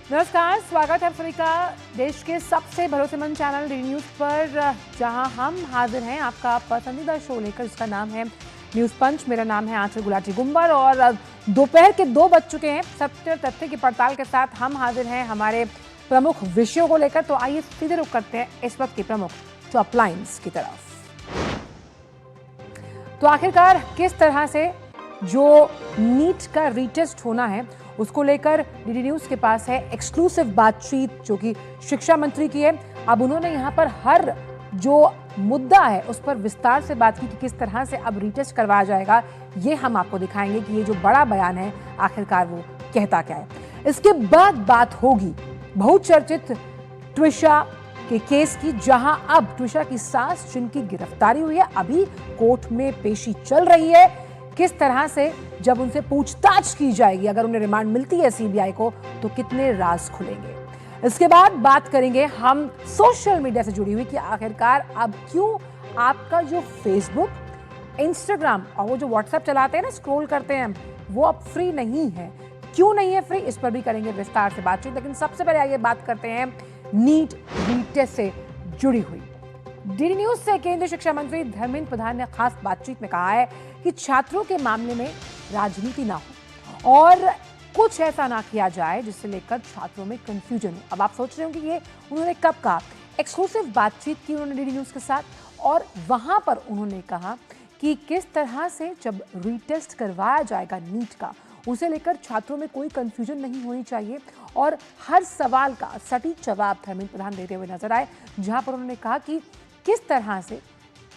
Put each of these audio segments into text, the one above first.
नमस्कार, स्वागत है आप सभी का देश के सबसे भरोसेमंद चैनल डी न्यूज पर, जहां हम हाजिर हैं आपका पसंदीदा शो लेकर, जिसका नाम है न्यूज पंच। मेरा नाम है आंचल गुलाटी गुंबर और दोपहर के 2 बज चुके हैं। सत्य तथ्य की पड़ताल के साथ हम हाजिर हैं हमारे प्रमुख विषयों को लेकर। तो आइए सीधे रुख करते हैं इस वक्त की प्रमुख टॉप लाइन्स की तरफ। तो आखिरकार किस तरह से जो नीट का रीटेस्ट होना है उसको लेकर डीडी न्यूज के पास है एक्सक्लूसिव बातचीत, जो कि शिक्षा मंत्री की है। अब उन्होंने यहाँ पर हर जो मुद्दा है उस पर विस्तार से बात की कि किस तरह से अब रीटेस्ट करवाया जाएगा। ये हम आपको दिखाएंगे कि ये जो बड़ा बयान है आखिरकार वो कहता क्या है। इसके बाद बात होगी बहुचर्चित ट्विशा के केस की, जहां अब ट्विशा की सास जिनकी गिरफ्तारी हुई है, अभी कोर्ट में पेशी चल रही है। किस तरह से जब उनसे पूछताछ की जाएगी, अगर उन्हें रिमांड मिलती है सीबीआई को, तो कितने राज खुलेंगे। इसके बाद बात करेंगे हम सोशल मीडिया से जुड़ी हुई कि आखिरकार अब क्यों आपका जो फेसबुक, इंस्टाग्राम और वो जो व्हाट्सएप चलाते हैं ना, स्क्रॉल करते हैं, वो अब फ्री नहीं है। क्यों नहीं है फ्री, इस पर भी करेंगे विस्तार से बातचीत। लेकिन सबसे पहले आइए बात करते हैं नीट रीटेस्ट से जुड़ी हुई। डीडी न्यूज से केंद्रीय शिक्षा मंत्री धर्मेंद्र प्रधान ने खास बातचीत में कहा है कि छात्रों के मामले में राजनीति ना हो और कुछ ऐसा ना किया जाए जिससे लेकर छात्रों में कंफ्यूजन हो। अब आप सोच रहे हो कि ये उन्होंने कब कहा। एक्सक्लूसिव बातचीत की उन्होंने डीडी न्यूज के साथ और वहां पर उन्होंने कहा कि किस तरह से जब रीटेस्ट करवाया जाएगा नीट का, उसे लेकर छात्रों में कोई कंफ्यूजन नहीं होनी चाहिए और हर सवाल का सटीक जवाब धर्मेंद्र प्रधान देते हुए नजर आए। जहां पर उन्होंने कहा कि किस तरह से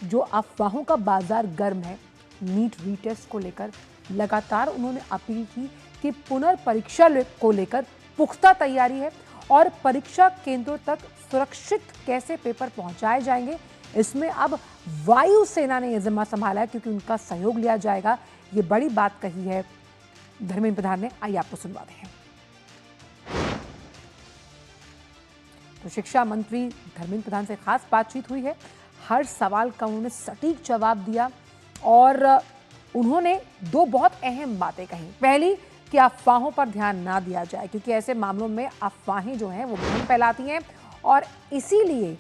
जो अफवाहों का बाजार गर्म है नीट रीटेस्ट को लेकर, लगातार उन्होंने अपील की कि पुनर्परीक्षा को लेकर पुख्ता तैयारी है और परीक्षा केंद्रों तक सुरक्षित कैसे पेपर पहुंचाए जाएंगे, इसमें अब वायुसेना ने यह जिम्मा संभाला है क्योंकि उनका सहयोग लिया जाएगा। ये बड़ी बात कही है धर्मेंद्र प्रधान ने। आइए आपको सुनवाते हैं। तो शिक्षा मंत्री धर्मेंद्र प्रधान से खास बातचीत हुई है, हर सवाल का उन्होंने सटीक जवाब दिया और उन्होंने 2 बहुत अहम बातें कही। पहली कि अफवाहों पर ध्यान ना दिया जाए, क्योंकि ऐसे मामलों में अफवाहें जो हैं वो भ्रम फैलाती हैं और इसीलिए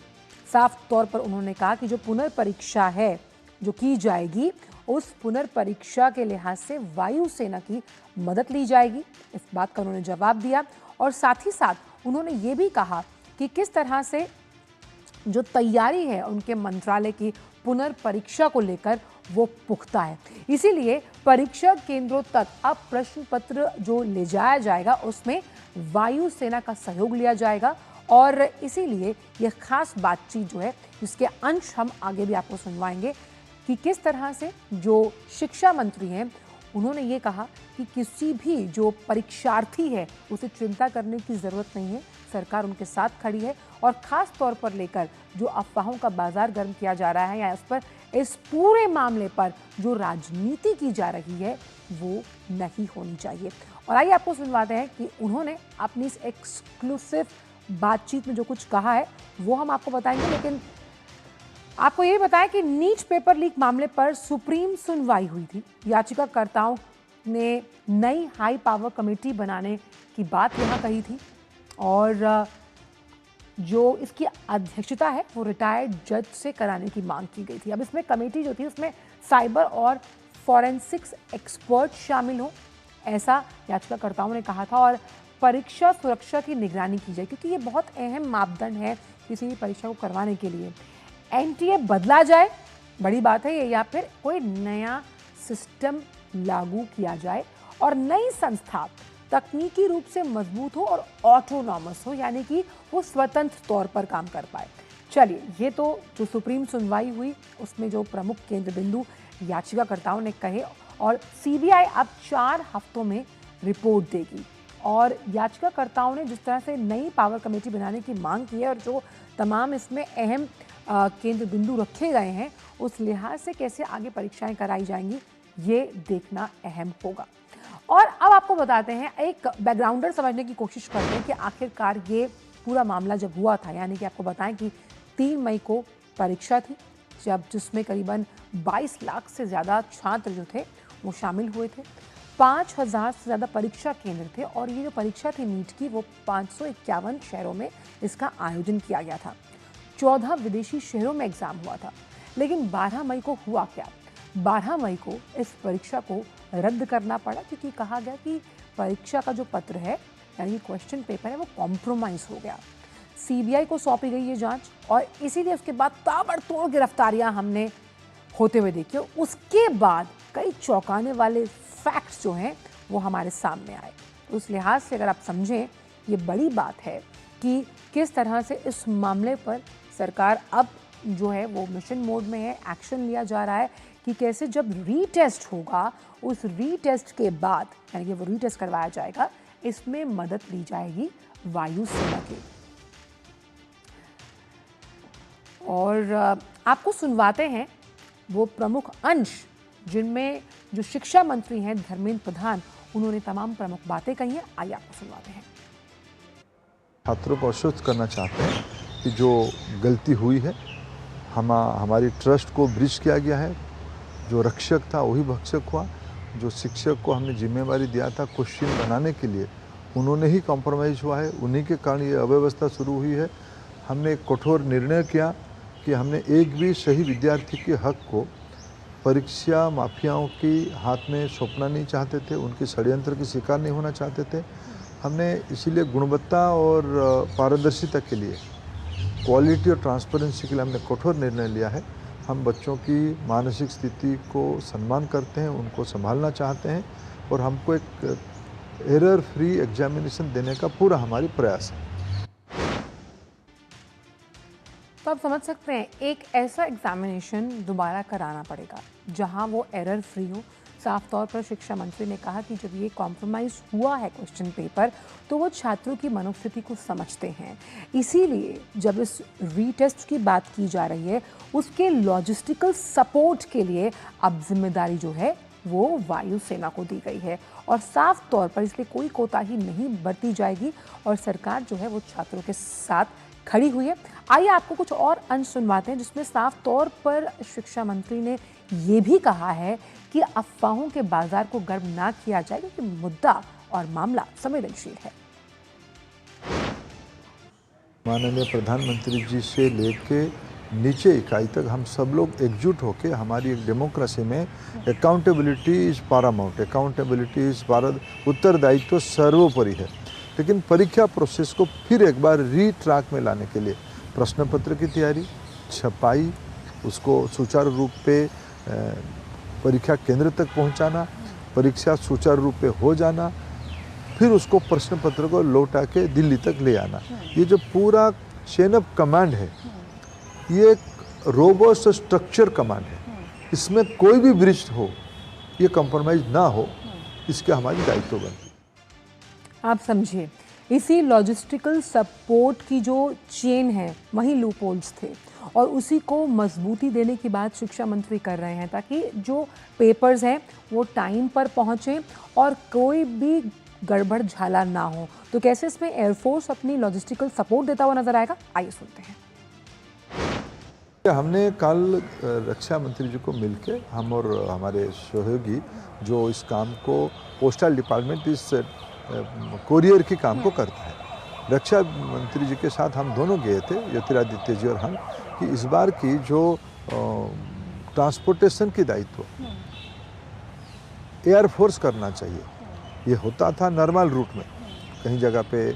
साफ तौर पर उन्होंने कहा कि जो पुनर्परीक्षा है जो की जाएगी, उस पुनर्परीक्षा के लिहाज से वायुसेना की मदद ली जाएगी। इस बात का उन्होंने जवाब दिया और साथ ही साथ उन्होंने ये भी कहा कि किस तरह से जो तैयारी है उनके मंत्रालय की पुनर्परीक्षा को लेकर वो पुख्ता है। इसीलिए परीक्षा केंद्रों तक अब प्रश्न पत्र जो ले जाया जाएगा उसमें वायुसेना का सहयोग लिया जाएगा और इसीलिए यह खास बातचीत जो है, जिसके अंश हम आगे भी आपको सुनवाएंगे कि किस तरह से जो शिक्षा मंत्री हैं उन्होंने ये कहा कि किसी भी जो परीक्षार्थी है उसे चिंता करने की ज़रूरत नहीं है, सरकार उनके साथ खड़ी है और ख़ास तौर पर लेकर जो अफवाहों का बाजार गर्म किया जा रहा है या इस पूरे मामले पर जो राजनीति की जा रही है वो नहीं होनी चाहिए। और आइए आपको सुनवाते हैं कि उन्होंने अपनी इस एक्सक्लूसिव बातचीत में जो कुछ कहा है वो हम आपको बताएंगे। लेकिन आपको ये बताएं कि नीट पेपर लीक मामले पर सुप्रीम सुनवाई हुई थी। याचिकाकर्ताओं ने नई हाई पावर कमेटी बनाने की बात यहाँ कही थी और जो इसकी अध्यक्षता है वो रिटायर्ड जज से कराने की मांग की गई थी। अब इसमें कमेटी जो थी उसमें साइबर और फॉरेंसिक्स एक्सपर्ट शामिल हो, ऐसा याचिकाकर्ताओं ने कहा था और परीक्षा सुरक्षा की निगरानी की जाए, क्योंकि ये बहुत अहम मापदंड है किसी भी परीक्षा को करवाने के लिए। एनटीए बदला जाए, बड़ी बात है ये, या फिर कोई नया सिस्टम लागू किया जाए और नई संस्था तकनीकी रूप से मजबूत हो और ऑटोनॉमस हो, यानी कि वो स्वतंत्र तौर पर काम कर पाए। चलिए, ये तो जो सुप्रीम सुनवाई हुई उसमें जो प्रमुख केंद्र बिंदु याचिकाकर्ताओं ने कहे और सीबीआई अब 4 हफ्तों में रिपोर्ट देगी और याचिकाकर्ताओं ने जिस तरह से नई पावर कमेटी बनाने की मांग की है और जो तमाम इसमें अहम केंद्र बिंदु रखे गए हैं, उस लिहाज से कैसे आगे परीक्षाएं कराई जाएंगी ये देखना अहम होगा। और अब आपको बताते हैं, एक बैकग्राउंडर समझने की कोशिश करते हैं कि आखिरकार ये पूरा मामला जब हुआ था, यानी कि आपको बताएं कि 3 मई को परीक्षा थी, जिसमें करीबन 22 लाख से ज़्यादा छात्र जो थे वो शामिल हुए थे। 5,000 से ज़्यादा परीक्षा केंद्र थे और ये जो परीक्षा थी नीट की वो 551 शहरों में इसका आयोजन किया गया था। 14 विदेशी शहरों में एग्जाम हुआ था। लेकिन 12 मई को हुआ क्या? 12 मई को इस परीक्षा को रद्द करना पड़ा क्योंकि कहा गया कि परीक्षा का जो पत्र है यानी क्वेश्चन पेपर है वो कॉम्प्रोमाइज़ हो गया। सीबीआई को सौंपी गई ये जांच और इसीलिए उसके बाद ताबड़तोड़ गिरफ्तारियां हमने होते हुए देखी। उसके बाद कई चौंकाने वाले फैक्ट्स जो हैं वो हमारे सामने आए। तो उस लिहाज से अगर आप समझें, ये बड़ी बात है कि किस तरह से इस मामले पर सरकार अब जो है वो मिशन मोड में है, एक्शन लिया जा रहा है कि कैसे जब रीटेस्ट होगा उस रीटेस्ट के बाद यानी कि वो रीटेस्ट करवाया जाएगा, इसमें मदद ली जाएगी वायुसेना की। और आपको सुनवाते हैं वो प्रमुख अंश जिनमें जो शिक्षा मंत्री हैं धर्मेंद्र प्रधान, उन्होंने तमाम प्रमुख बातें कही हैं। आइए आपको सुनवाते हैं। छात्रों को आश्वस्त करना चाहते हैं कि जो गलती हुई है, हमारी ट्रस्ट को ब्रीच किया गया है। जो रक्षक था वही भक्षक हुआ। जो शिक्षक को हमने जिम्मेवारी दिया था क्वेश्चन बनाने के लिए, उन्होंने ही कॉम्प्रोमाइज़ हुआ है। उन्हीं के कारण ये अव्यवस्था शुरू हुई है। हमने एक कठोर निर्णय किया कि हमने एक भी सही विद्यार्थी के हक को परीक्षा माफियाओं के हाथ में सौंपना नहीं चाहते थे, उनके षड्यंत्र की शिकार नहीं होना चाहते थे। हमने इसीलिए गुणवत्ता और पारदर्शिता के लिए, क्वालिटी और ट्रांसपेरेंसी के लिए हमने कठोर निर्णय लिया है। हम बच्चों की मानसिक स्थिति को सम्मान करते हैं, उनको संभालना चाहते हैं और हमको एक एरर फ्री एग्जामिनेशन देने का पूरा हमारी प्रयास है। तो आप समझ सकते हैं, एक ऐसा एग्जामिनेशन दोबारा कराना पड़ेगा जहां वो एरर फ्री हो। साफ तौर पर शिक्षा मंत्री ने कहा कि जब ये कॉम्प्रोमाइज़ हुआ है क्वेश्चन पेपर, तो वो छात्रों की मनोस्थिति को समझते हैं। इसीलिए जब इस रीटेस्ट की बात की जा रही है, उसके लॉजिस्टिकल सपोर्ट के लिए अब जिम्मेदारी जो है वो वायुसेना को दी गई है और साफ तौर पर इसलिए कोई कोताही नहीं बरती जाएगी और सरकार जो है वो छात्रों के साथ खड़ी हुई है। आइए आपको कुछ और अंश सुनवाते हैं जिसमें साफ तौर पर शिक्षा मंत्री ने ये भी कहा है कि अफवाहों के बाजार को गर्म ना किया जाए क्योंकि मुद्दा और मामला संवेदनशील है। माननीय प्रधानमंत्री जी से लेके नीचे इकाई तक हम सब लोग एकजुट होके, हमारी एक डेमोक्रेसी में accountability is Paramount, accountability is उत्तरदायित्व सर्वोपरि है। लेकिन परीक्षा प्रोसेस को फिर एक बार रीट्रैक में लाने के लिए प्रश्न पत्र की तैयारी, छपाई, उसको सुचारू रूप पे परीक्षा केंद्र तक पहुंचाना, परीक्षा सुचारू रूप पे हो जाना, फिर उसको प्रश्न पत्र को लौटा के दिल्ली तक ले आना, ये जो पूरा चेन ऑफ कमांड है, ये एक रोबस्ट स्ट्रक्चर कमांड है। इसमें कोई भी ब्रीच हो, ये कंप्रोमाइज ना हो, इसके हमारी दायित्व बनती है। आप समझिए, इसी लॉजिस्टिकल सपोर्ट की जो चेन है वहीं लूपहोल्स थे और उसी को मजबूती देने की बात शिक्षा मंत्री कर रहे हैं ताकि जो पेपर्स हैं वो टाइम पर पहुंचें और कोई भी गड़बड़ झाला ना हो। तो कैसे इसमें एयरफोर्स अपनी लॉजिस्टिकल सपोर्ट देता हुआ नजर आएगा, आइए सुनते हैं। हमने कल रक्षा मंत्री जी को मिलके, हम और हमारे सहयोगी जो इस काम को पोस्टल डिपार्टमेंट इस कोरियर की काम को करता है, रक्षा मंत्री जी के साथ हम दोनों गए थे, ज्योतिरादित्य जी और हम, कि इस बार की जो ट्रांसपोर्टेशन की दायित्व एयरफोर्स करना चाहिए। ये होता था नॉर्मल रूट में, कहीं जगह पे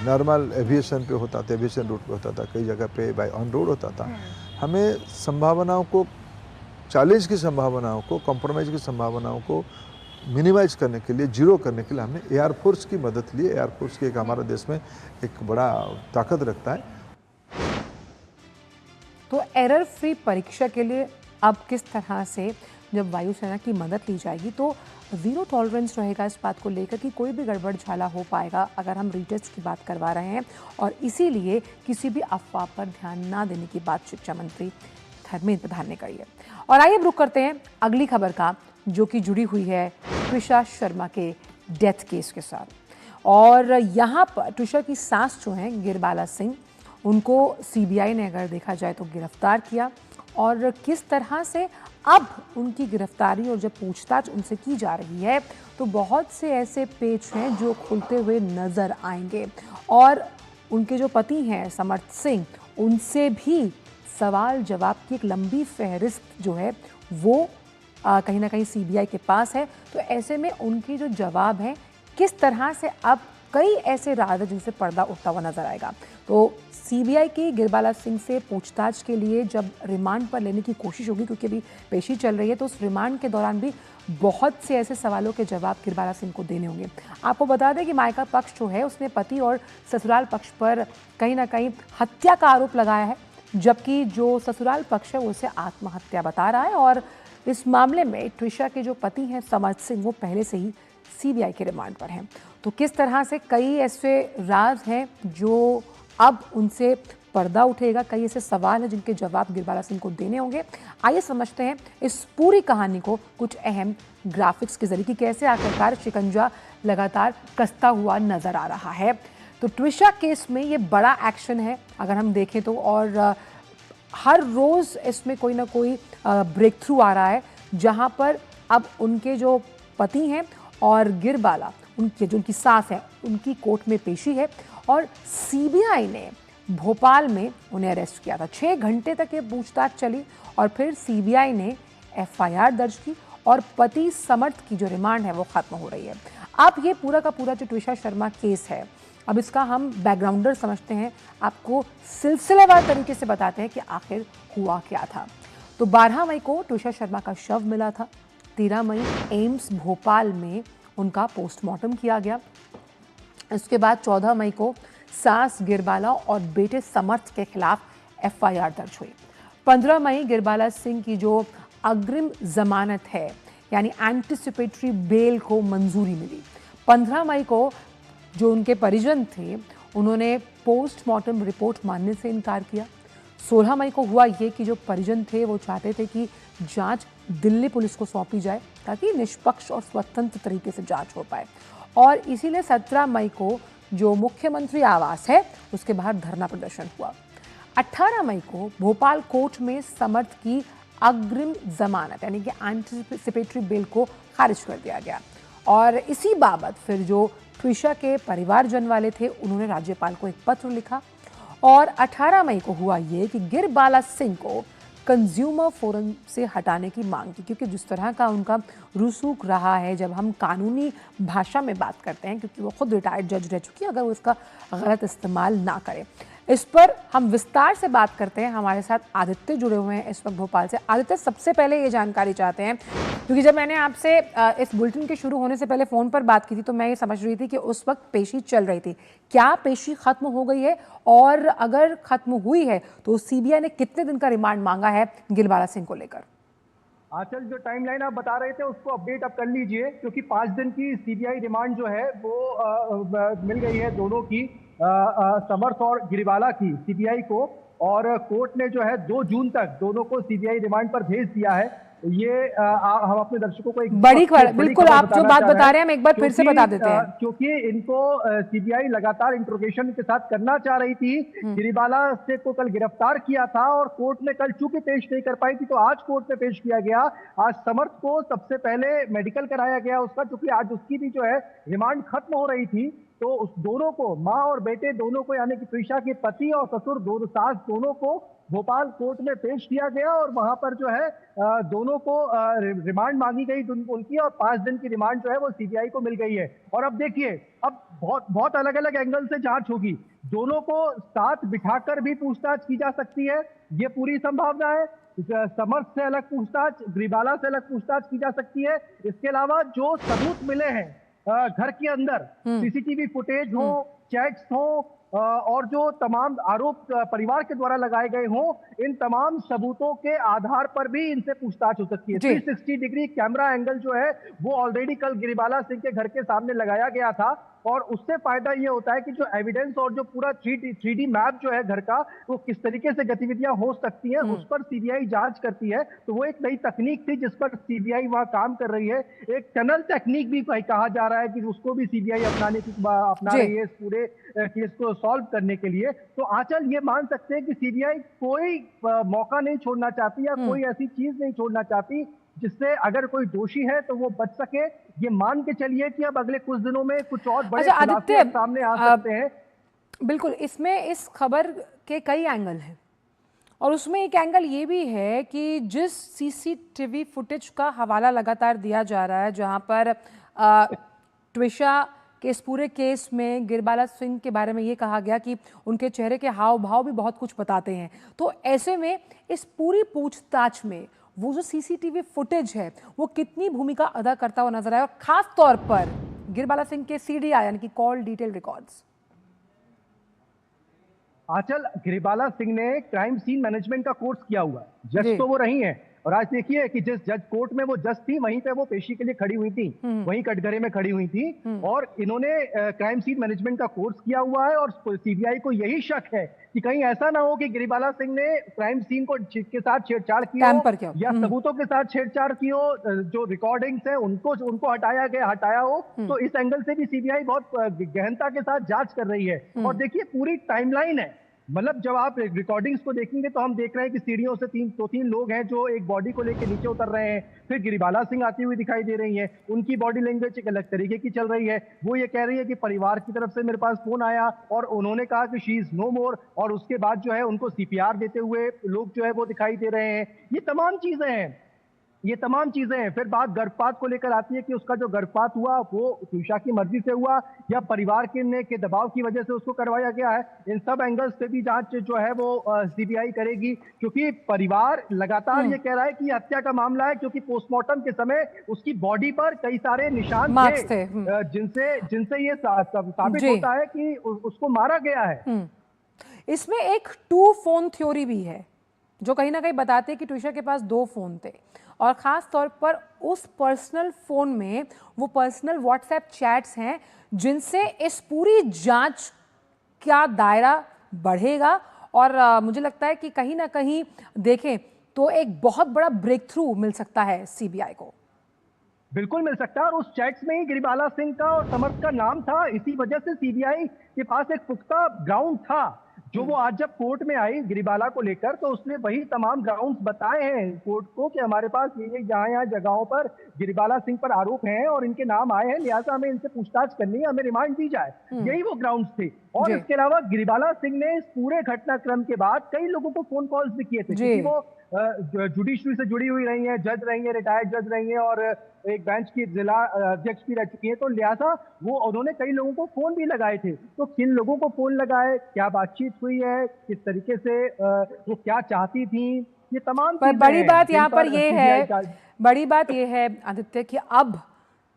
नॉर्मल एविएशन पे होता था, एविएशन रूट पे होता था, कई जगह पे बाय ऑन रोड होता था। हमें संभावनाओं को, चैलेंज की संभावनाओं को, कॉम्प्रोमाइज़ की संभावनाओं को मिनिमाइज करने के लिए, जीरो करने के लिए हमने एयरफोर्स की मदद ली। एयरफोर्स की एक हमारा देश में एक बड़ा ताकत रखता है। तो एरर फ्री परीक्षा के लिए अब किस तरह से जब वायुसेना की मदद ली जाएगी तो ज़ीरो टॉलरेंस रहेगा इस बात को लेकर कि कोई भी गड़बड़ झाला हो पाएगा अगर हम रीटेस्ट की बात करवा रहे हैं और इसीलिए किसी भी अफवाह पर ध्यान ना देने की बात शिक्षा मंत्री धर्मेंद्र प्रधान ने कही है। और आइए रुक करते हैं अगली खबर का, जो कि जुड़ी हुई है ट्विशा शर्मा के डेथ केस के साथ। और यहाँ पर ट्विशा की सास जो हैं गिरबाला सिंह, उनको सीबीआई ने अगर देखा जाए तो गिरफ्तार किया और किस तरह से अब उनकी गिरफ्तारी और जब पूछताछ उनसे की जा रही है तो बहुत से ऐसे पेच हैं जो खुलते हुए नजर आएंगे। और उनके जो पति हैं समर्थ सिंह, उनसे भी सवाल जवाब की एक लंबी फहरिस्त जो है वो कहीं ना कहीं सीबीआई के पास है। तो ऐसे में उनकी जो जवाब है किस तरह से अब कई ऐसे राज हैं जिनसे पर्दा उठता हुआ नजर आएगा। तो सीबीआई की गिरबाला सिंह से पूछताछ के लिए जब रिमांड पर लेने की कोशिश होगी, क्योंकि अभी पेशी चल रही है, तो उस रिमांड के दौरान भी बहुत से ऐसे सवालों के जवाब गिरबाला सिंह को देने होंगे। आपको बता दें कि मायका पक्ष जो है उसने पति और ससुराल पक्ष पर कहीं ना कहीं हत्या का आरोप लगाया है, जबकि जो ससुराल पक्ष है वो उसे आत्महत्या बता रहा है। और इस मामले में ट्विशा के जो पति हैं समर्थ सिंह, वो पहले से ही सीबीआई के रिमांड पर हैं। तो किस तरह से कई ऐसे राज हैं जो अब उनसे पर्दा उठेगा, कई ऐसे सवाल हैं जिनके जवाब गिरबाला सिंह को देने होंगे। आइए समझते हैं इस पूरी कहानी को कुछ अहम ग्राफिक्स के जरिए कि कैसे आखिरकार शिकंजा लगातार कसता हुआ नजर आ रहा है। तो ट्विशा केस में ये बड़ा एक्शन है अगर हम देखें तो, और हर रोज़ इसमें कोई ना कोई ब्रेक थ्रू आ रहा है, जहां पर अब उनके जो पति हैं और गिरबाला, उनकी जो उनकी सास है, उनकी कोर्ट में पेशी है। और सीबीआई ने भोपाल में उन्हें अरेस्ट किया था। 6 घंटे तक ये पूछताछ चली और फिर सीबीआई ने एफआईआर दर्ज की और पति समर्थ की जो रिमांड है वो खत्म हो रही है। अब ये पूरा का पूरा जो ट्विशा शर्मा केस है, अब इसका हम बैकग्राउंडर समझते हैं, आपको सिलसिलेवार तरीके से बताते हैं कि आखिर हुआ क्या था। तो 12 मई को ट्विशा शर्मा का शव मिला था। 13 मई एम्स भोपाल में उनका पोस्टमार्टम किया गया। इसके बाद 14 मई को सास गिरबाला और बेटे समर्थ के खिलाफ एफआईआर दर्ज हुई। 15 मई गिरबाला सिंह की जो अग्रिम जमानत है यानी एंटिसिपेटरी बेल को मंजूरी मिली। 15 मई को जो उनके परिजन थे उन्होंने पोस्टमार्टम रिपोर्ट मानने से इनकार किया। 16 मई को हुआ ये कि जो परिजन थे वो चाहते थे कि जांच दिल्ली पुलिस को सौंपी जाए ताकि निष्पक्ष और स्वतंत्र तरीके से जांच हो पाए। और इसीलिए 17 मई को जो मुख्यमंत्री आवास है उसके बाहर धरना प्रदर्शन हुआ। 18 मई को भोपाल कोर्ट में समर्थ की अग्रिम जमानत यानी कि एंटिसिपेटरी बेल को खारिज कर दिया गया। और इसी बाबत फिर जो ट्विशा के परिवारजन वाले थे उन्होंने राज्यपाल को एक पत्र लिखा। और 18 मई को हुआ ये कि गिरबाला सिंह को कंज्यूमर फोरम से हटाने की मांग की, क्योंकि जिस तरह का उनका रुसूख रहा है जब हम कानूनी भाषा में बात करते हैं, क्योंकि वो खुद रिटायर्ड जज रह चुकी है, अगर वो इसका गलत इस्तेमाल ना करे। इस पर हम विस्तार से बात करते हैं। हमारे साथ आदित्य जुड़े हुए हैं इस वक्त भोपाल से। आदित्य, सबसे पहले ये जानकारी चाहते हैं, क्योंकि जब मैंने आपसे इस बुलेटिन के शुरू होने से पहले फ़ोन पर बात की थी तो मैं ये समझ रही थी कि उस वक्त पेशी चल रही थी। क्या पेशी खत्म हो गई है, और अगर खत्म हुई है तो सीबीआई ने कितने दिन का रिमांड मांगा है गिरबाला सिंह को लेकर? आंचल, जो टाइमलाइन आप बता रहे थे उसको अपडेट आप कर लीजिए, क्योंकि 5 दिन की सीबीआई रिमांड जो है वो मिल गई है दोनों की, समर्थ और गिरबाला की सीबीआई को। और कोर्ट ने जो है 2 जून तक दोनों को सीबीआई रिमांड पर भेज दिया है। ये हम अपने दर्शकों को एक बिल्कुल आप जो बात बता रहे हैं हम एक बार फिर से बता देते हैं, क्योंकि इनको सीबीआई लगातार इंट्रोगेशन के साथ करना चाह रही थी। गिरिबाला से को कल गिरफ्तार किया था और कोर्ट ने कल चूंकि पेश नहीं कर पाई थी तो आज कोर्ट में पेश किया गया। आज समर्थ को सबसे पहले मेडिकल कराया गया उसका, क्योंकि आज उसकी भी जो है रिमांड खत्म हो रही थी। तो उस दोनों को, माँ और बेटे दोनों को, यानी कि ट्विशा के पति और ससुर दोनों, सास दोनों को भोपाल कोर्ट में पेश किया गया और वहां पर जो है दोनों को रिमांड मांगी गई उनकी, और 5 दिन की रिमांड जो है वो सीबीआई को मिल गई है। और अब देखिए, अब बहुत अलग अलग एंगल से जांच होगी। दोनों को साथ बिठाकर भी पूछताछ की जा सकती है, ये पूरी संभावना है। समर्थ से अलग पूछताछ, गिरबाला से अलग पूछताछ की जा सकती है। इसके अलावा जो सबूत मिले हैं घर के अंदर, सीसीटीवी फुटेज हो, चैट्स हो, और जो तमाम आरोप परिवार के द्वारा लगाए गए हों, इन तमाम सबूतों के आधार पर भी इनसे पूछताछ हो सकती है। 360 डिग्री कैमरा एंगल जो है वो ऑलरेडी कल गिरिबाला सिंह के घर के सामने लगाया गया था। और उससे फायदा ये होता है कि जो एविडेंस और जो पूरा 3D मैप जो है घर का, वो किस तरीके से गतिविधियां हो सकती हैं उस पर सीबीआई जांच करती है। तो वो एक नई तकनीक थी जिस पर सीबीआई वहां काम कर रही है। एक टनल टेक्निक भी कहा जा रहा है कि उसको भी सीबीआई अपना रही है इस पूरे केस को सॉल्व करने के लिए। तो आंचल ये मान सकते हैं कि सीबीआई कोई मौका नहीं छोड़ना चाहती या कोई ऐसी चीज नहीं छोड़ना चाहती जिससे अगर कोई दोषी है तो वो बच सके। ये मान के चलिए कि अब अगले कुछ दिनों में कुछ और बड़े खुलासे सामने आ सकते हैं। बिल्कुल, इसमें इस खबर के कई एंगल हैं और उसमें एक एंगल ये भी है कि जिस सीसीटीवी फुटेज का हवाला लगातार दिया जा रहा है, जहां पर ट्विशा के इस पूरे केस में गिरबाला सिंह के बारे में ये कहा गया कि उनके चेहरे के हाव भाव भी बहुत कुछ बताते हैं, तो ऐसे में इस पूरी पूछताछ में वो जो सीसीटीवी फुटेज है वो कितनी भूमिका अदा करता हुआ नजर आया, और खास तौर पर गिरबाला सिंह के सीडीआई यानी कि कॉल डिटेल रिकॉर्ड्स। आंचल, गिरिबाला सिंह ने क्राइम सीन मैनेजमेंट का कोर्स किया हुआ है, जज तो वो रही हैं। और आज देखिए कि जिस जज कोर्ट में वो जज थी वहीं पे वो पेशी के लिए खड़ी हुई थी, वहीं कटघरे में खड़ी हुई थी। और इन्होंने क्राइम सीन मैनेजमेंट का कोर्स किया हुआ है और सीबीआई को यही शक है कि कहीं ऐसा ना हो कि गिरिबाला सिंह ने क्राइम सीन के साथ छेड़छाड़ की हो या सबूतों के साथ छेड़छाड़ की हो, जो रिकॉर्डिंग्स है उनको हटाया हो। तो इस एंगल से भी सीबीआई बहुत गहनता के साथ जांच कर रही है। और देखिए पूरी टाइमलाइन है, मतलब जब आप रिकॉर्डिंग्स को देखेंगे तो हम देख रहे हैं कि सीढ़ियों से तीन लोग हैं जो एक बॉडी को लेकर नीचे उतर रहे हैं। फिर गिरिबाला सिंह आती हुई दिखाई दे रही हैं, उनकी बॉडी लैंग्वेज एक अलग तरीके की चल रही है। वो ये कह रही है कि परिवार की तरफ से मेरे पास फोन आया और उन्होंने कहा कि शी इज नो मोर, और उसके बाद जो है उनको सीपीआर देते हुए लोग जो है वो दिखाई दे रहे हैं। ये तमाम चीजें हैं। फिर बात गर्भपात को लेकर आती है कि उसका जो गर्भपात हुआ वो ट्विशा की मर्जी से हुआ या परिवार के दबाव की वजह से उसको करवाया गया है। इन सब एंगल्स से भी जांच जो है वो सीबीआई करेगी, क्योंकि परिवार लगातार ये कह रहा है कि हत्या का मामला है, क्योंकि पोस्टमार्टम के समय उसकी बॉडी पर कई सारे निशान थे जिनसे ये साबित होता है कि उसको मारा गया है। इसमें एक 2 फोन थ्योरी भी है जो कहीं ना कहीं बताते हैं कि ट्विशा के पास 2 फोन थे, और ख़ास तौर पर उस पर्सनल फ़ोन में वो पर्सनल व्हाट्सएप चैट्स हैं जिनसे इस पूरी जांच का दायरा बढ़ेगा। और मुझे लगता है कि कहीं ना कहीं देखें तो एक बहुत बड़ा ब्रेक थ्रू मिल सकता है सीबीआई को। बिल्कुल मिल सकता है, और उस चैट्स में ही गिरिबाला सिंह का और समर्थ का नाम था। इसी वजह से सीबीआई के पास एक पुख्ता ग्राउंड था। जो वो आज जब कोर्ट में आई गिरिबाला को लेकर, तो उसने वही तमाम ग्राउंड्स बताए हैं कोर्ट को कि हमारे पास ये यहाँ जगहों पर गिरिबाला सिंह पर आरोप हैं और इनके नाम आए हैं, लिहाजा हमें इनसे पूछताछ करनी है, हमें रिमांड दी जाए। यही वो ग्राउंड्स थे। और इसके अलावा गिरिबाला सिंह ने इस पूरे घटनाक्रम के बाद कई लोगों को फोन कॉल्स भी किए थे, क्योंकि वो जुडिशरी से जुड़ी हुई रही है, जज रही है, रिटायर्ड जज रही है और एक बेंच की जिला अध्यक्ष भी रह चुकी है। तो लिहाजा वो उन्होंने कई लोगों को फोन भी लगाए थे। तो किन लोगों को फोन लगाए, क्या बातचीत हुई है, किस तरीके से वो क्या चाहती थी, ये तमाम पर बड़ी बात यहाँ पर ये है आदित्य कि अब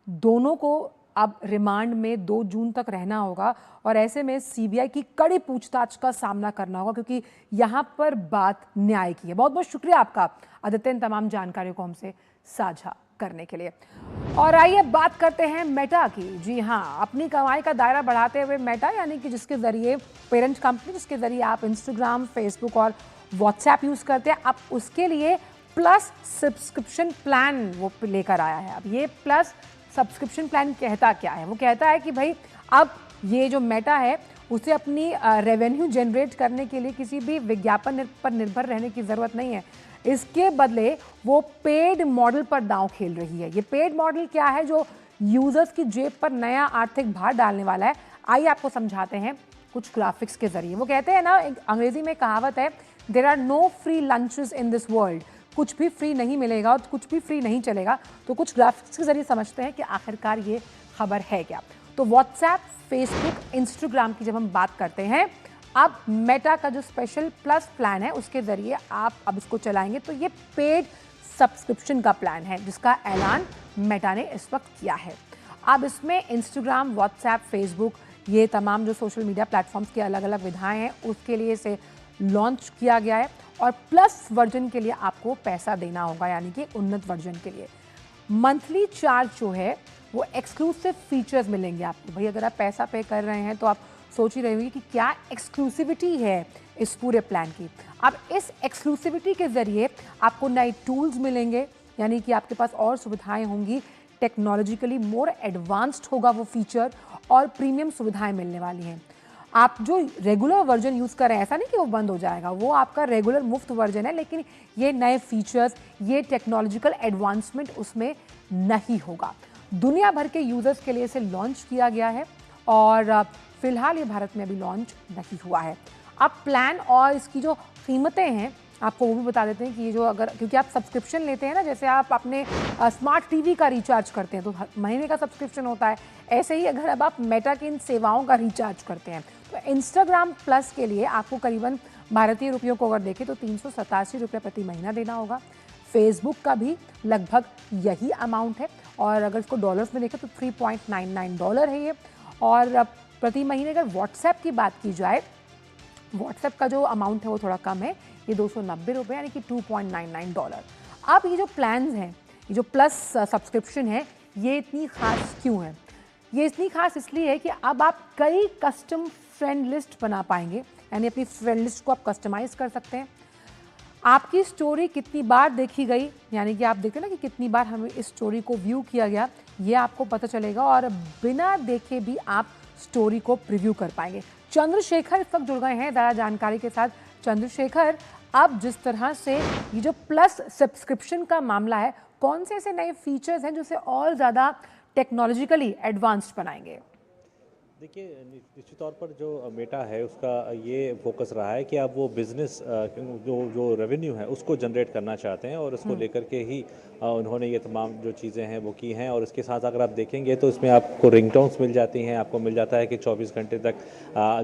दोनों को अब रिमांड में 2 जून तक रहना होगा, और ऐसे में सीबीआई की कड़ी पूछताछ का सामना करना होगा, क्योंकि यहाँ पर बात न्याय की है। बहुत बहुत शुक्रिया आपका आदित्य इन तमाम जानकारियों को हमसे साझा करने के लिए। और आइए बात करते हैं मेटा की। जी हाँ, अपनी कमाई का दायरा बढ़ाते हुए मेटा, यानी कि जिसके जरिए पेरेंट कंपनी, जिसके जरिए आप इंस्टाग्राम, फेसबुक और व्हाट्सएप यूज करते हैं, अब उसके लिए प्लस सब्सक्रिप्शन प्लान वो लेकर आया है। अब ये प्लस सब्सक्रिप्शन प्लान कहता क्या है? वो कहता है कि भाई अब ये जो मेटा है उसे अपनी रेवेन्यू जनरेट करने के लिए किसी भी विज्ञापन पर निर्भर रहने की ज़रूरत नहीं है। इसके बदले वो पेड मॉडल पर दांव खेल रही है। ये पेड मॉडल क्या है जो यूजर्स की जेब पर नया आर्थिक भार डालने वाला है? आइए आपको समझाते हैं कुछ ग्राफिक्स के जरिए। वो कहते हैं ना, एक अंग्रेजी में कहावत है, there are no free lunches in this world. कुछ भी फ्री नहीं मिलेगा और कुछ भी फ्री नहीं चलेगा। तो कुछ ग्राफिक्स के जरिए समझते हैं कि आखिरकार ये खबर है क्या। तो व्हाट्सएप, फेसबुक, इंस्टाग्राम की जब हम बात करते हैं, अब मेटा का जो स्पेशल प्लस प्लान है उसके जरिए आप अब इसको चलाएंगे तो ये पेड सब्सक्रिप्शन का प्लान है जिसका ऐलान मेटा ने इस वक्त किया है। अब इसमें इंस्टाग्राम, व्हाट्सएप, फेसबुक, ये तमाम जो सोशल मीडिया प्लेटफॉर्म्स की अलग अलग विधाएं हैं उसके लिए इसे लॉन्च किया गया है, और प्लस वर्जन के लिए आपको पैसा देना होगा, यानी कि उन्नत वर्जन के लिए। मंथली चार्ज जो है वो एक्सक्लूसिव फीचर्स मिलेंगे आपको। भाई अगर आप पैसा पे कर रहे हैं तो आप सोच ही रहे होंगे कि क्या एक्सक्लूसिविटी है इस पूरे प्लान की। अब इस एक्सक्लूसिविटी के ज़रिए आपको नए टूल्स मिलेंगे, यानी कि आपके पास और सुविधाएं होंगी, टेक्नोलॉजिकली मोर एडवांस्ड होगा वो फीचर और प्रीमियम सुविधाएं मिलने वाली हैं। आप जो रेगुलर वर्जन यूज़ कर रहे हैं, ऐसा नहीं कि वो बंद हो जाएगा, वो आपका रेगुलर मुफ्त वर्जन है, लेकिन ये नए फीचर्स, ये टेक्नोलॉजिकल एडवांसमेंट उसमें नहीं होगा। दुनिया भर के यूज़र्स के लिए इसे लॉन्च किया गया है और फिलहाल ये भारत में अभी लॉन्च नहीं हुआ है। अब प्लान और इसकी जो कीमतें हैं आपको वो भी बता देते हैं कि ये जो अगर, क्योंकि आप सब्सक्रिप्शन लेते हैं ना, जैसे आप अपने स्मार्ट टीवी का रिचार्ज करते हैं तो महीने का सब्सक्रिप्शन होता है, ऐसे ही अगर अब आप मेटा की इन सेवाओं का रिचार्ज करते हैं तो इंस्टाग्राम प्लस के लिए आपको करीबन भारतीय रुपयों को अगर देखें तो 387 रुपये प्रति महीना देना होगा। फेसबुक का भी लगभग यही अमाउंट है और अगर इसको डॉलर्स में देखें तो $3.99 है ये। और प्रति महीने अगर व्हाट्सएप की बात की जाए, व्हाट्सएप का जो अमाउंट है वो थोड़ा कम है, ये 290 रुपये यानी कि $2.99। अब ये जो प्लान्स हैं, ये जो प्लस सब्सक्रिप्शन है, ये इतनी खास क्यों है? ये इतनी खास इसलिए है कि अब आप कई कस्टम फ्रेंड लिस्ट बना पाएंगे, यानी अपनी फ्रेंड लिस्ट को आप कस्टमाइज़ कर सकते हैं। आपकी स्टोरी कितनी बार देखी गई, यानी कि आप देखते हैं ना कि कितनी बार हमें इस स्टोरी को व्यू किया गया, ये आपको पता चलेगा और बिना देखे भी आप स्टोरी को प्रीव्यू कर पाएंगे। चंद्रशेखर इस वक्त जुड़ गए हैं ज़्यादा जानकारी के साथ। चंद्रशेखर, अब जिस तरह से ये जो प्लस सब्सक्रिप्शन का मामला है, कौन से ऐसे नए फीचर्स हैं जो इसे और ज़्यादा टेक्नोलॉजिकली एडवांस्ड बनाएंगे? देखिए, निश्चित तौर पर जो मेटा है उसका ये फोकस रहा है कि आप वो बिज़नेस जो रेवेन्यू है उसको जनरेट करना चाहते हैं और उसको लेकर के ही उन्होंने ये तमाम जो चीज़ें हैं वो की हैं। और इसके साथ अगर आप देखेंगे तो इसमें आपको रिंगटोन्स मिल जाती हैं, आपको मिल जाता है कि 24 घंटे तक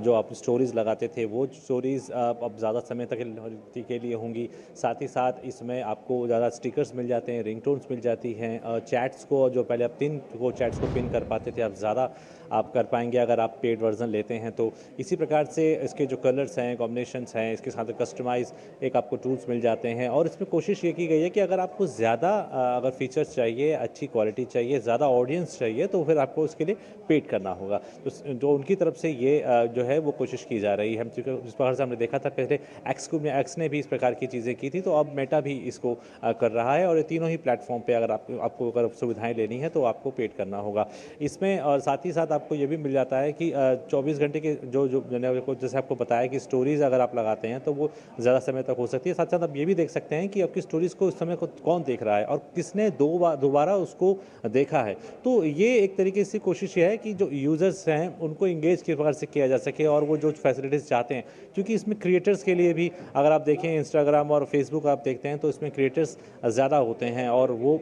जो आप स्टोरीज़ लगाते थे वो स्टोरीज़ अब ज़्यादा समय तक के लिए होंगी। साथ ही साथ इसमें आपको ज़्यादा स्टिकर्स मिल जाते हैं, रिंगटोन्स मिल जाती हैं, चैट्स को जो पहले आप 3 वो चैट्स को पिन कर पाते थे आप ज़्यादा आप कर पाएंगे अगर आप पेड वर्जन लेते हैं तो। इसी प्रकार से इसके जो कलर्स हैं, कॉम्बिनेशंस हैं, इसके साथ कस्टमाइज़ एक आपको टूल्स मिल जाते हैं। और इसमें कोशिश ये की गई है कि अगर आपको ज़्यादा अगर फीचर्स चाहिए, अच्छी क्वालिटी चाहिए, ज़्यादा ऑडियंस चाहिए तो फिर आपको उसके लिए पेड करना होगा। तो जो उनकी तरफ से ये जो है वो कोशिश की जा रही है। जिस प्रकार से हमने देखा था पहले एक्स ने भी इस प्रकार की चीज़ें की थी, तो अब मेटा भी इसको कर रहा है। और ये तीनों ही प्लेटफॉर्म पर अगर आपको अगर सुविधाएँ लेनी है तो आपको पेड करना होगा इसमें। और साथ ही साथ आपको ये भी मिल जाता है कि 24 घंटे के जो जैसे आपको बताया कि स्टोरीज़ अगर आप लगाते हैं तो वो ज़्यादा समय तक हो सकती है। साथ साथ आप ये भी देख सकते हैं कि आपकी स्टोरीज़ को उस समय को कौन देख रहा है और किसने दोबारा उसको देखा है। तो ये एक तरीके से कोशिश ये है कि जो यूज़र्स हैं उनको इंगेज किस प्रकार से किया जा सके और वो जो फैसिलिटीज़ चाहते हैं, क्योंकि इसमें क्रिएटर्स के लिए भी अगर आप देखें इंस्टाग्राम और फेसबुक आप देखते हैं तो इसमें क्रिएटर्स ज़्यादा होते हैं और वो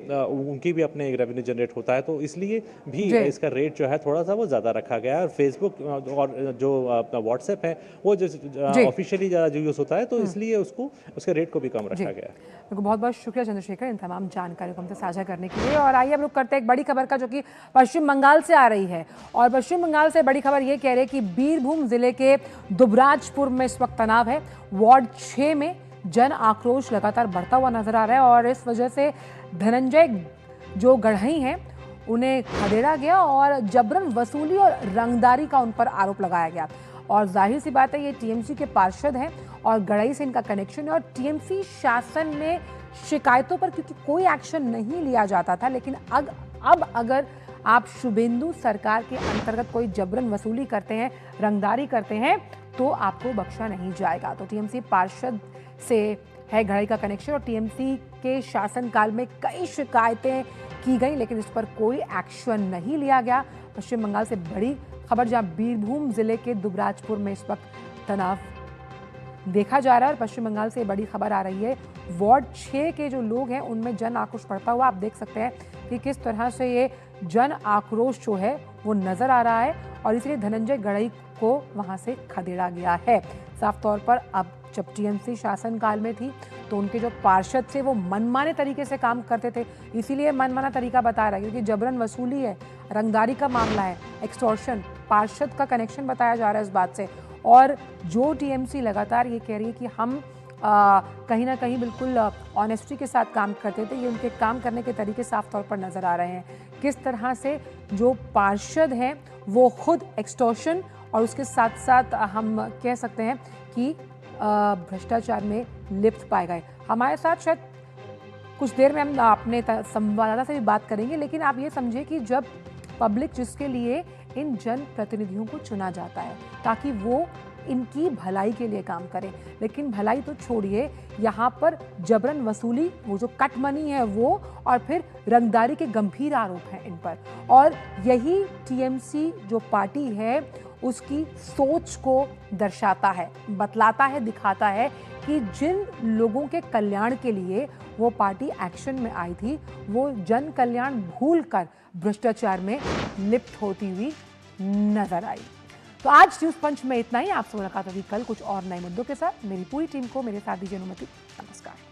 उनकी भी अपने एक रेवेन्यू जनरेट होता है, तो इसलिए भी इसका रेट जो है थोड़ा सा वो ज़्यादा रखा गया है। और फेसबुक और जो व्हाट्सएप है वो जो ऑफिशियली ज़्यादा यूज़ होता है तो इसलिए उसके रेट को भी कम रखा गया है। आपको बहुत बहुत शुक्रिया चंद्रशेखर इन तमाम जानकारी को हमसे साझा करने के लिए। और आइए हम लोग करते हैं एक बड़ी खबर का, जो कि पश्चिम बंगाल से आ रही है। और पश्चिम बंगाल से बड़ी खबर ये कह रही है कि बीरभूम जिले के दुबराजपुर में इस वक्त तनाव है। वार्ड 6 में जन आक्रोश लगातार बढ़ता हुआ नजर आ रहा है और इस वजह से धनंजय जो गढ़ई हैं उन्हें खदेड़ा गया और जबरन वसूली और रंगदारी का उन पर आरोप लगाया गया। और जाहिर सी बात है ये टीएमसी के पार्षद हैं और गढ़ई से इनका कनेक्शन है। और टीएमसी शासन में शिकायतों पर क्योंकि कोई एक्शन नहीं लिया जाता था, लेकिन अब अगर आप शुभेंदु सरकार के अंतर्गत कोई जबरन वसूली करते हैं, रंगदारी करते हैं, तो आपको बख्शा नहीं जाएगा। तो टीएमसी पार्षद से है गढ़ई का कनेक्शन और टीएमसी के शासनकाल में कई शिकायतें की गई, लेकिन इस पर कोई एक्शन नहीं लिया गया। पश्चिम बंगाल से बड़ी खबर, जहां बीरभूम जिले के दुबराजपुर में इस वक्त तनाव देखा जा रहा है। और पश्चिम बंगाल से बड़ी खबर आ रही है, वार्ड 6 के जो लोग हैं उनमें जन आक्रोश बढ़ता हुआ। आप देख सकते हैं कि किस तरह से ये जन आक्रोश जो है वो नजर आ रहा है और इसलिए धनंजय गढ़ई को वहां से खदेड़ा गया है। साफ तौर पर अब जब टीएमसी शासनकाल में थी तो उनके जो पार्षद थे वो मनमाने तरीके से काम करते थे, इसीलिए मनमाना तरीका बता रहा है क्योंकि जबरन वसूली है, रंगदारी का मामला है, एक्सटॉर्शन, पार्षद का कनेक्शन बताया जा रहा है इस बात से। और जो टीएमसी लगातार ये कह रही है कि हम कहीं ना कहीं बिल्कुल ऑनेस्टी के साथ काम करते थे, ये उनके काम करने के तरीके साफ तौर पर नजर आ रहे हैं किस तरह से जो पार्षद हैं वो खुद एक्सटॉर्शन और उसके साथ साथ हम कह सकते हैं कि भ्रष्टाचार में लिप्त पाए गए। हमारे साथ शायद कुछ देर में हम अपने संवाददाता से भी बात करेंगे, लेकिन आप ये समझिए कि जब पब्लिक जिसके लिए इन जनप्रतिनिधियों को चुना जाता है ताकि वो इनकी भलाई के लिए काम करें, लेकिन भलाई तो छोड़िए, यहाँ पर जबरन वसूली, वो जो कट मनी है वो, और फिर रंगदारी के गंभीर आरोप हैं इन पर। और यही टीएमसी जो पार्टी है उसकी सोच को दर्शाता है, बतलाता है, दिखाता है कि जिन लोगों के कल्याण के लिए वो पार्टी एक्शन में आई थी वो जन कल्याण भूलकर भ्रष्टाचार में लिप्त होती हुई नजर आई। तो आज न्यूज़ पंच में इतना ही। आपसे मुलाकात होगी कल कुछ और नए मुद्दों के साथ। मेरी पूरी टीम को मेरे साथ दीजिए अनुमति। नमस्कार।